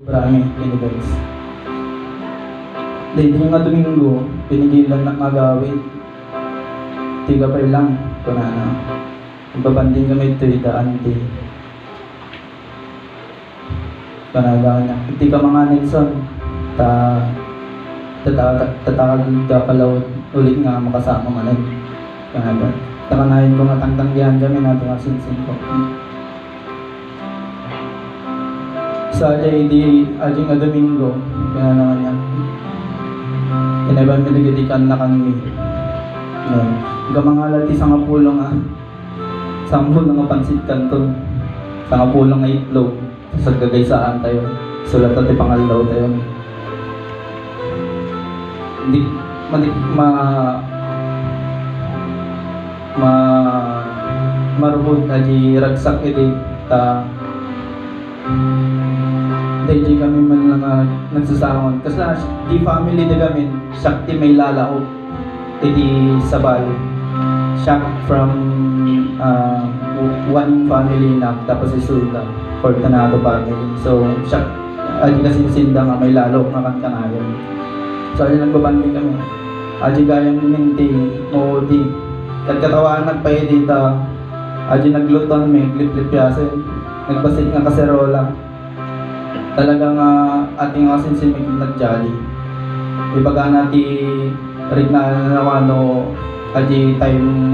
Marami, pinibels. Dahil nga Domingo, pinigilan ng agawin. Tiga pa lang, kunana. Ibabanding kami ito, daan di. Panagawa niya. Hindi ka mga Nelson, tatawag ka pala ulit nga makasama manan. Panaga. Takanahin ko matangtanggihan kami natin nga sinsin ko. Sa di ajing nga Domingo, kaya naman niya. Kinabang pinagadikan na kami. Gamangalat isang apulong nga. Sampul nga pansit kanton. Isang apulong nga itlog. Sa gagaysaan tayo. Sulat at ipangalaw tayo. Hindi marubod aji ragsak edi ta di kami man lang nagsasangon kasi di family na kami sakti may lalaok edi sabal shock from one family na tapos isulta for Tanado family so shock aji kasi sinda nga may lalok nga kanayon so ayun nagbabanding kami aji gayang minti mo di katawanan pa dito aji nagluton may clip yasin nagbasit nga kaserola talagang ating asinsin may nagjali ibaga nati rin na ano aji time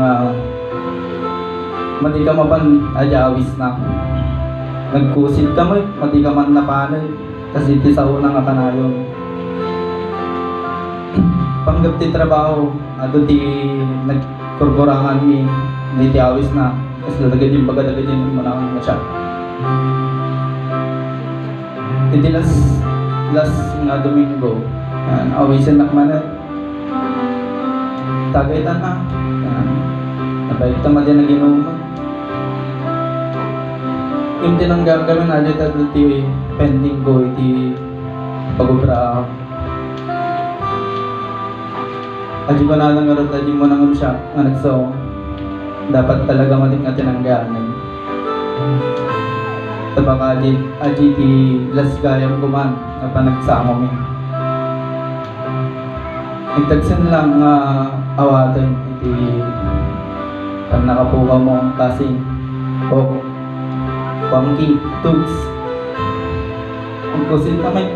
madi ka mapan aji awis na nagkusit ka mo madi ka man napanan kasi ti sa una nga kanayon panggap ti trabaho ato ti nagkurkurangan ni ti awis na kasi dagad yung baga-dagad yung manakang na siya hindi last nga Domingo awisan nakmanan tagaytan na nabayit ka madyan na ginuman yung tinanggang kami na dito iti pending ko iti pag-ubra adi ko na lang nga adi mo nang siya nga nagso dapat talaga mating nga tinangganan tabaka aji ti las gayam kuman nga panagsama mi nagtagsan lang nga awaten iti pag nakapuka mo ang kasing o pangki tugs ang kusin naman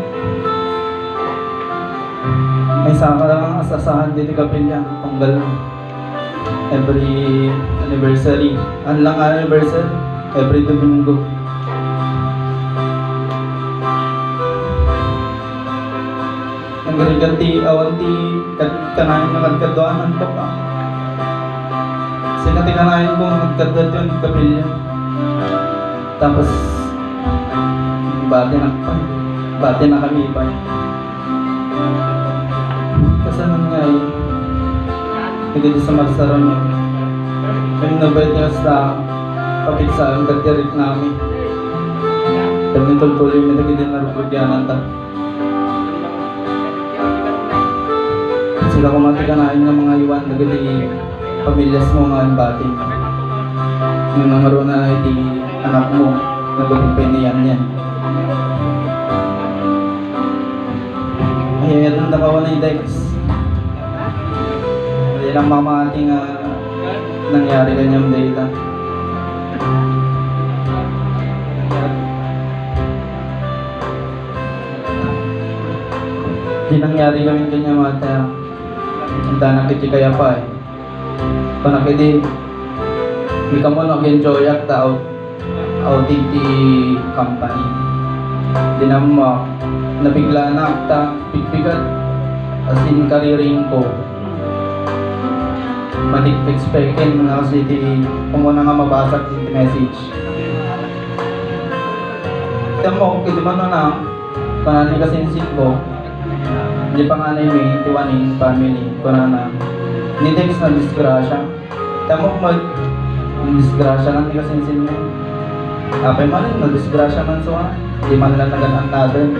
may saka lang ang asasahan dito kapilya tunggal every anniversary lang anniversary every Domingo ang gariganti awanti kanahin na nagkaduanan ko pa kasi natikanahin ko nagkaduat yun kapilya tapos bati na kami iba kasi naman nga nagadi sa magsaron yun kami nabayad niya sa papiksa ang katirik namin dahil nitultuloy may nagadi na rupudyanan ta sila kumatikanain ng mga iwan nagadi pamilyas mo nga ang bati yung nangaro na iti anak mo nagagupay niyan yan ay itong nakawa na i-dex hindi lang mamating nangyari kanyang data hindi nangyari kami kanyang mata hindi nakiti kaya pa panakiti hindi ka mo nag-enjoy at outing di company hindi na mo nabigla na akta pigpigat as in kariring ko manik expectin mo na kasi kung muna nga mabasag yung message ito mo kasi man na panani kasi sin ko hindi pa nga na yung tiwanin family ko na ni-text na disgrasya ito mo disgrasya lang ni kasi sin mo apay man na disgrasya man so hindi man lang naganaan natin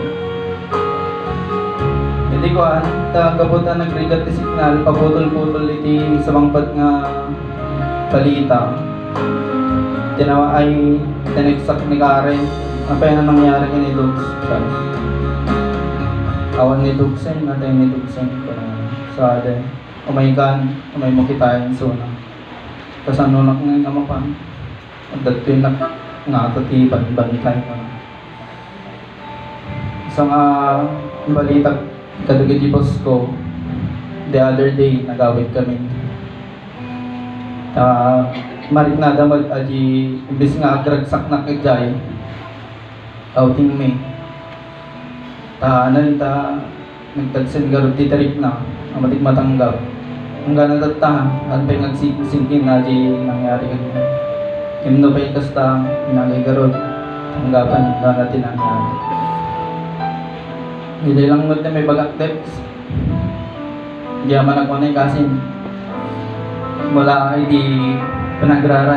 hindi ko kabutan nag-regat ti signal paputol-putol iti sa mangpad nga balita tinawa ay tineksak ni Karen Apa yang nangyari kini Lux? Awan ni Dugsen, natay ni Dugsen sa ade. Umay mo kita yung suna. Kasanunak na yung amapan. At dato yung nakatatipan, bantay ko. Isang balita kadugit di boss ko, the other day, nagawid kami. Marit na damag aji, imbis nga agragsak na kajay, outing me. Nagtagsin garot di tarik na, amatik matanggap. Ang gana tatahan, at pa nagsingkin na di nangyari ganyan. Himno pa yung kasta, nagigarot, tanggapan na natin nangyari. Hindi lang na may bagak text. Hindi naman ako na yung kasin. Wala ay di panagrara